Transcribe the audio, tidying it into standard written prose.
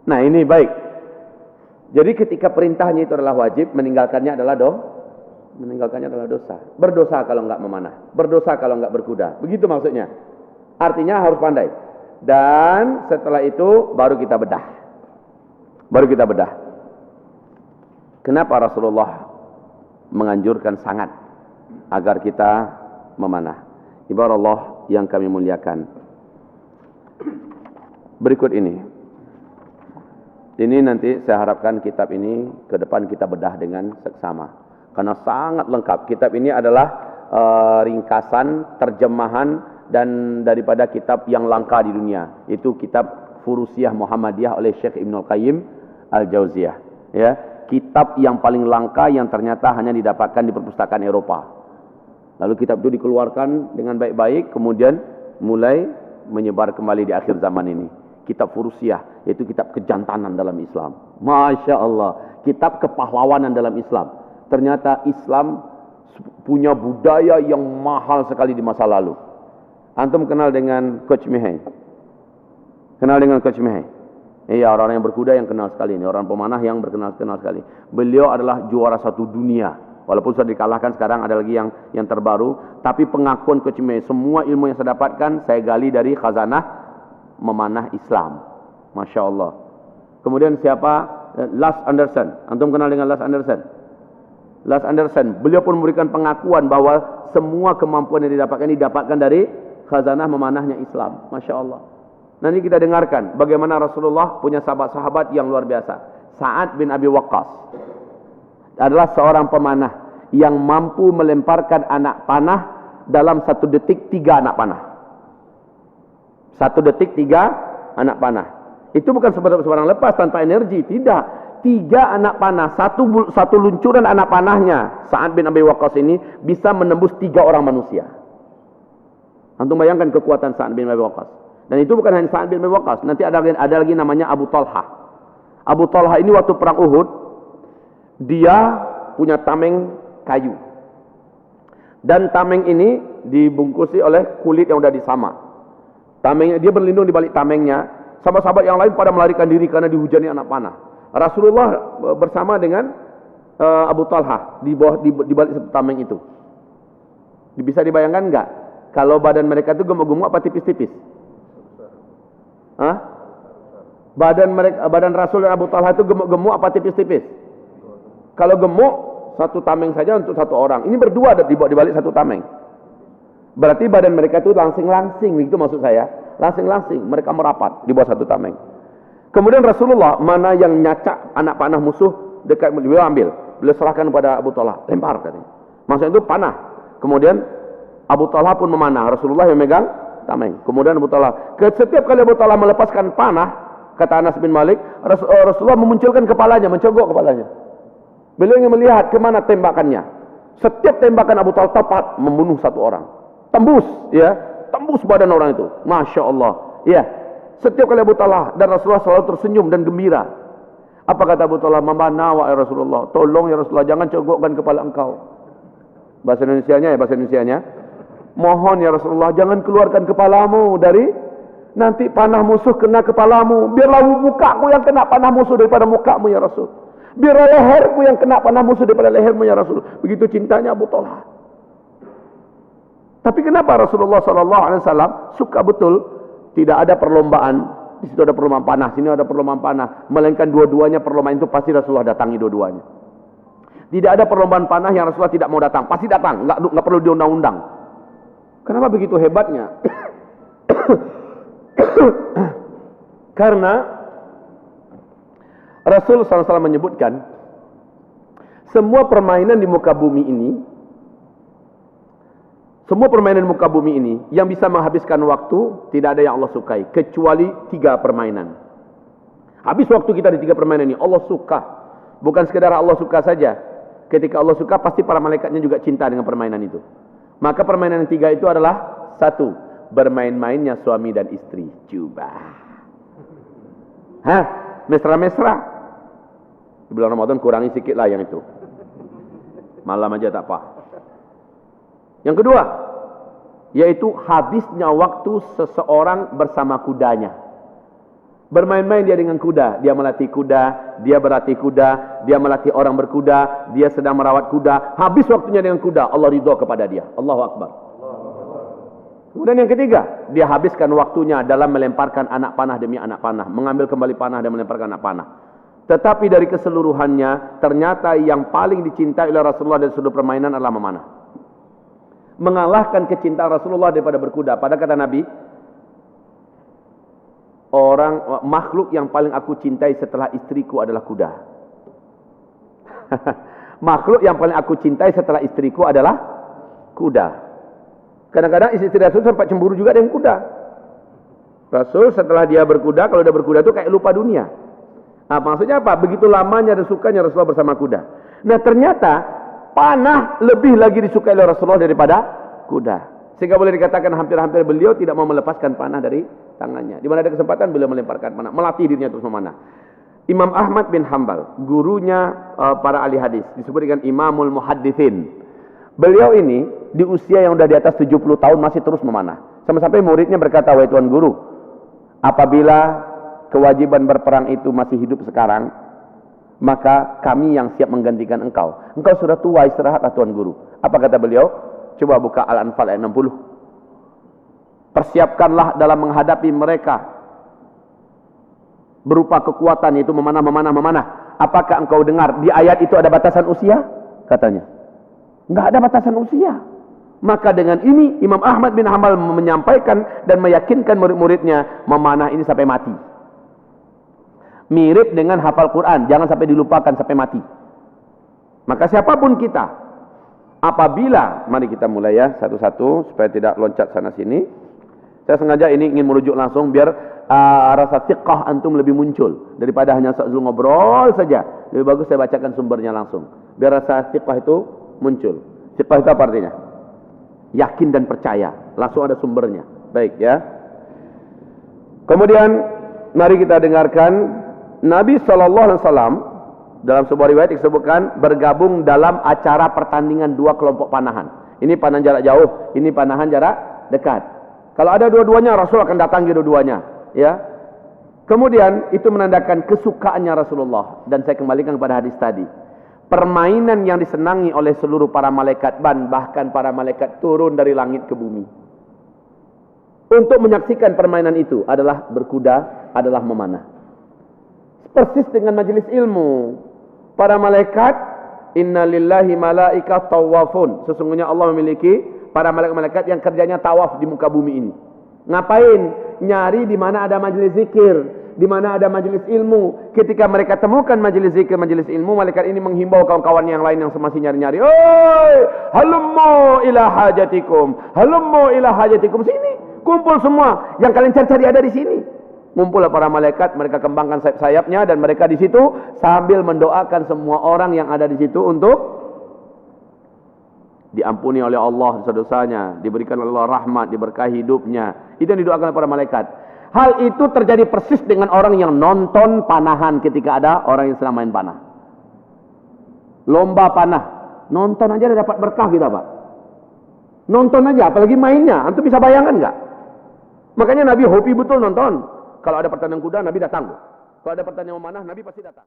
Nah ini baik. Jadi ketika perintahnya itu adalah wajib, meninggalkannya adalah dosa. Berdosa kalau enggak memanah, berdosa kalau enggak berkuda. Begitu maksudnya. Artinya harus pandai. Dan setelah itu baru kita bedah. Kenapa Rasulullah menganjurkan sangat agar kita memanah? Ibarat Allah yang kami muliakan. Berikut ini. Ini nanti saya harapkan kitab ini ke depan kita bedah dengan seksama. Karena sangat lengkap. Kitab ini adalah ringkasan, terjemahan dan daripada kitab yang langka di dunia. Itu kitab Furusiyah Muhammadiyah oleh Syekh Ibnul Qayyim Al-Jauziyah. Ya, kitab yang paling langka yang ternyata hanya didapatkan di perpustakaan Eropa. Lalu kitab itu dikeluarkan dengan baik-baik, kemudian mulai menyebar kembali di akhir zaman ini. Kitab Furusiyah, yaitu kitab kejantanan dalam Islam. Masya Allah, kitab kepahlawanan dalam Islam. Ternyata Islam punya budaya yang mahal sekali di masa lalu. Antum kenal dengan Coach Mihai? Kenal dengan Coach Mihai? Iya, orang-orang yang berkuda yang kenal sekali ini, orang pemanah yang kenal sekali. Beliau adalah juara satu dunia. Walaupun sudah dikalahkan, sekarang ada lagi yang terbaru. Tapi pengakuan Coach Mihai, semua ilmu yang saya dapatkan saya gali dari khazanah memanah Islam. Masya Allah. Kemudian siapa? Lars Andersen. Antum kenal dengan Lars Andersen? Lars Andersen, beliau pun memberikan pengakuan bahwa semua kemampuan yang didapatkan dari khazanah memanahnya Islam. Masya Allah. Nanti kita dengarkan bagaimana Rasulullah punya sahabat-sahabat yang luar biasa. Sa'ad bin Abi Waqqas adalah seorang pemanah yang mampu melemparkan anak panah dalam 1 detik 3 anak panah. 1 detik 3 anak panah. Itu bukan sebarang lepas tanpa energi, tidak. 3 anak panah, satu luncuran anak panahnya Sa'ad bin Abi Waqqas ini bisa menembus 3 orang manusia. Antum bayangkan kekuatan Sa'ad bin Abi Waqqas. Dan itu bukan hanya Sa'ad bin Abi Waqqas, nanti ada lagi namanya Abu Talha. Abu Talha ini waktu perang Uhud, dia punya tameng kayu. Dan tameng ini dibungkusi oleh kulit yang sudah disama. Tamengnya, dia berlindung di balik tamengnya. Sahabat-sahabat yang lain pada melarikan diri karena dihujani anak panah. Rasulullah bersama dengan Abu Talha di balik satu tameng itu. Bisa dibayangkan enggak? Kalau badan mereka itu gemuk-gemuk apa tipis-tipis? Hah? Badan Rasul dan Abu Talha itu gemuk-gemuk apa tipis-tipis? Kalau gemuk, satu tameng saja untuk 1 orang. Ini berdua di balik satu tameng. Berarti badan mereka itu langsing-langsing, itu maksud saya. Langsing-langsing, mereka merapat di bawah satu tameng. Kemudian Rasulullah, mana yang nyacak anak panah musuh dekat, beliau ambil. Beliau serahkan kepada Abu Talha, lempar katanya. Maksudnya itu panah. Kemudian Abu Talha pun memanah, Rasulullah yang megang tameng. Kemudian Abu Talha, setiap kali Abu Talha melepaskan panah, kata Anas bin Malik, Rasulullah memunculkan kepalanya, mencogok kepalanya. Beliau ingin melihat kemana tembakannya. Setiap tembakan Abu Talha tepat membunuh 1 orang. Tembus, ya, tembus badan orang itu. Masya Allah, ya. Setiap kali Abu Talha dan Rasulullah selalu tersenyum dan gembira. Apa kata Abu Talha? Membanawa ya Rasulullah, tolong ya Rasulullah, jangan cogokkan kepala engkau. Bahasa Indonesianya, mohon ya Rasulullah, jangan keluarkan kepalamu dari nanti panah musuh kena kepalamu. Biarlah mukaku yang kena panah musuh daripada mukamu ya Rasul. Biarlah leherku yang kena panah musuh daripada lehermu ya Rasul. Begitu cintanya Abu Talha. Tapi kenapa Rasulullah SAW suka betul? Tidak ada perlombaan. Di situ ada perlombaan panah, sini ada perlombaan panah. Melainkan dua-duanya perlombaan itu pasti Rasulullah datangi dua-duanya. Tidak ada perlombaan panah yang Rasulullah tidak mau datang. Pasti datang, nggak perlu diundang-undang. Kenapa begitu hebatnya? Karena Rasul SAW menyebutkan semua permainan di muka bumi ini, yang bisa menghabiskan waktu, tidak ada yang Allah sukai kecuali 3 permainan. Habis waktu kita di 3 permainan ini, Allah suka. Bukan sekedar Allah suka saja. Ketika Allah suka, pasti para malaikatnya juga cinta dengan permainan itu. Maka permainan yang 3 itu adalah 1, bermain-mainnya suami dan istri. Coba. Hah? Mesra-mesra. Di bulan Ramadan kurangi sikit lah yang itu. Malam aja tak apa. Yang kedua, yaitu habisnya waktu seseorang bersama kudanya. Bermain-main dia dengan kuda, dia melatih kuda, dia berlatih kuda, dia melatih orang berkuda, dia sedang merawat kuda, habis waktunya dengan kuda, Allah ridho kepada dia. Allahu Akbar. Kemudian yang ketiga, dia habiskan waktunya dalam melemparkan anak panah demi anak panah, mengambil kembali panah dan melemparkan anak panah. Tetapi dari keseluruhannya, ternyata yang paling dicintai oleh Rasulullah dari sudut permainan adalah memanah. Mengalahkan kecintaan Rasulullah daripada berkuda. Pada kata Nabi, makhluk yang paling aku cintai setelah istriku adalah kuda. Makhluk yang paling aku cintai setelah istriku adalah kuda. Kadang-kadang istri Rasul sempat cemburu juga dengan kuda. Rasul setelah dia berkuda, kalau dia berkuda itu kayak lupa dunia. Nah, maksudnya apa? Begitu lamanya dan sukanya Rasulullah bersama kuda. Nah, ternyata panah lebih lagi disukai oleh Rasulullah daripada kuda. Sehingga boleh dikatakan hampir-hampir beliau tidak mau melepaskan panah dari tangannya. Di mana ada kesempatan beliau melemparkan panah, melatih dirinya terus memanah. Imam Ahmad bin Hanbal, gurunya para ahli hadis, disebut dengan Imamul Muhaddithin. Beliau ini di usia yang sudah di atas 70 tahun masih terus memanah. Sampai-sampai muridnya berkata, "Wahai Tuan Guru, apabila kewajiban berperang itu masih hidup sekarang, maka kami yang siap menggantikan engkau. Engkau sudah tua, istirahatlah Tuan Guru." Apa kata beliau? Coba buka Al-Anfal ayat 60. Persiapkanlah dalam menghadapi mereka berupa kekuatan, yaitu memanah. Apakah engkau dengar di ayat itu ada batasan usia? Katanya. Enggak ada batasan usia. Maka dengan ini Imam Ahmad bin Hanbal menyampaikan dan meyakinkan murid-muridnya memanah ini sampai mati. Mirip dengan hafal Quran, jangan sampai dilupakan sampai mati. Maka siapapun kita, apabila, mari kita mulai ya satu-satu supaya tidak loncat sana sini. Saya sengaja ini ingin merujuk langsung biar rasa fiqh antum lebih muncul daripada hanya Zul ngobrol saja. Lebih bagus saya bacakan sumbernya langsung biar rasa fiqh itu muncul. Fiqh itu apa artinya? Yakin dan percaya. Langsung ada sumbernya. Baik ya. Kemudian mari kita dengarkan Nabi SAW dalam sebuah riwayat disebutkan bergabung dalam acara pertandingan dua kelompok panahan. Ini panahan jarak jauh, ini panahan jarak dekat. Kalau ada dua-duanya, Rasul akan datang dua-duanya. Ya. Kemudian itu menandakan kesukaannya Rasulullah. Dan saya kembalikan kepada hadis tadi. Permainan yang disenangi oleh seluruh para malaikat, bahkan para malaikat turun dari langit ke bumi. Untuk menyaksikan permainan itu adalah berkuda, adalah memanah. Persis dengan majelis ilmu. Para malaikat, inna lillahi malaikat tawafun. Sesungguhnya Allah memiliki para malaikat-malaikat yang kerjanya tawaf di muka bumi ini. Ngapain? Nyari di mana ada majelis zikir, di mana ada majelis ilmu. Ketika mereka temukan majelis zikir, majelis ilmu, malaikat ini menghimbau kawan-kawan yang lain yang masih nyari-nyari. "Oi, halummu ila hajatikum. Halummu ila hajatikum. Sini, kumpul semua. Yang kalian cari-cari ada di sini." Ngumpullah para malaikat, mereka kembangkan sayap-sayapnya dan mereka di situ sambil mendoakan semua orang yang ada di situ untuk diampuni oleh Allah dosa-dosanya, diberikan oleh Allah rahmat, diberkahi hidupnya. Itu yang didoakan oleh para malaikat. Hal itu terjadi persis dengan orang yang nonton panahan ketika ada orang yang sedang main panah. Lomba panah. Nonton aja udah dapat berkah kita, Pak. Nonton aja, apalagi mainnya. Antum bisa bayangkan nggak? Makanya Nabi hobi betul nonton. Kalau ada pertandingan kuda, Nabi datang. Kalau ada pertandingan memanah, Nabi pasti datang.